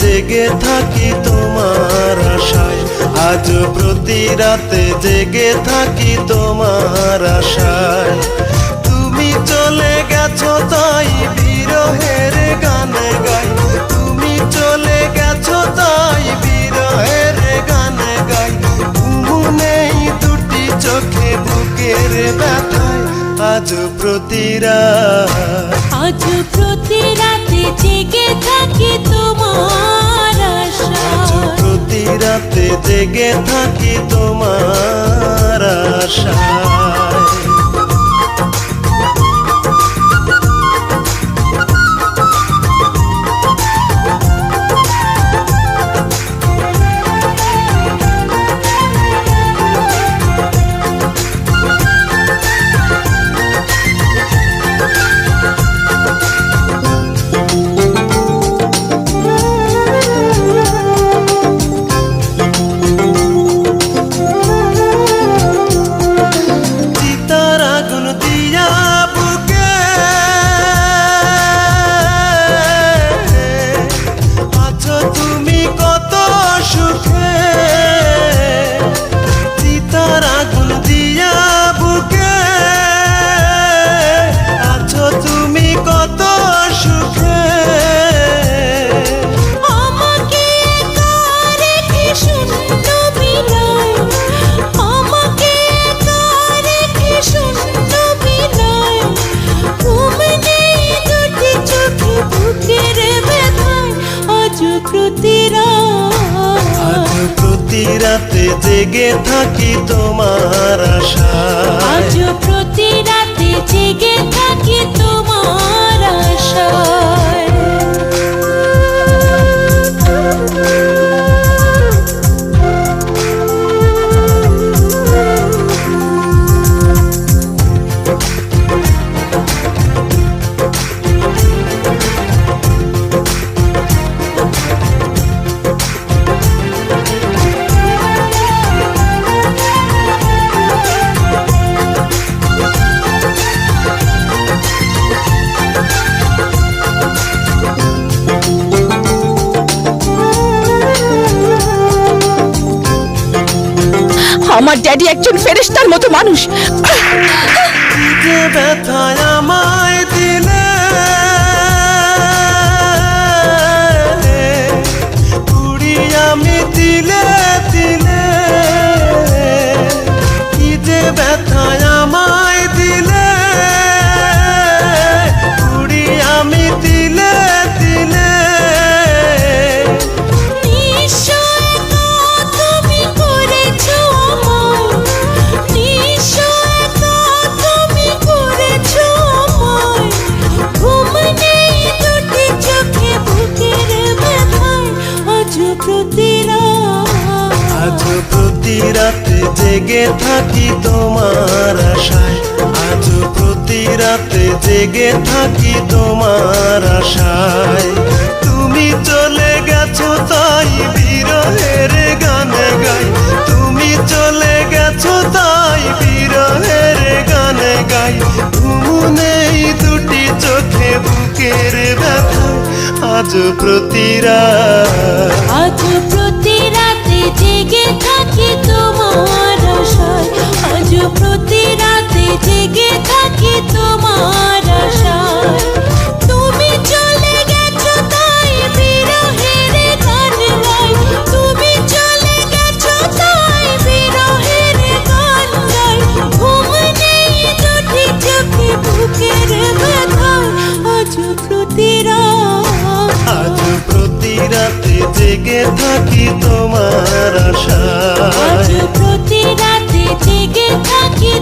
জেগে থাকি তোমার আশায়, আজ প্রতি রাতে জেগে থাকি তোমার আশায়। তুমি চলে গেছো তাই বিরহের গান গাই, তুমি চলে গেছো তাই বিরহের গান গাই। ঘুম নেই দুটি চোখে বুকের ব্যথায়, আজ প্রতি রাতে জেগে থাকি তোমার আশায়, প্রতি রাতে জেগে থাকি তোমার আশায়। প্রতি রাতে জেগে থাকি তোমার আশায়, আজ প্রতি রাতে জেগে থাকি তোমার আশায়। আমার ড্যাডি একজন ফেরেশতার মতো মানুষ। যে ব্যথায় আমায় দিলে, পুড়ি আমি দিলে দিলে, কি যে ব্যথায় আমায় দিলে, পুড়ি আমি দিলে দিলে। প্রতি রাতে জেগে থাকি তোমার আশায়, আজ প্রতি রাতে জেগে থাকি তোমার আশায়। তুমি চলে গেছো তাই বিরহের গান গাই, তুমি চলে গেছো তাই বিরহের গান গাই। ঘুম নেই দুটি চোখে বুকের ব্যথায়, আজ প্রতি রাতে জেগে থাকি তোমার আশায়, আজ প্রতি রাতে জেগে থাকি তোমার আশায়। তুমি চলে গেছো তাই বিরহের গান গাই, তুমি চলে গেছো তাই বিরহের গান গাই। ঘুম নেই দুটি চোখে বুকের ব্যথায়, আজ প্রতি রাতে জেগে থাকি তোমার আশায়, আজ প্রতি রাতে জেগে থাকি।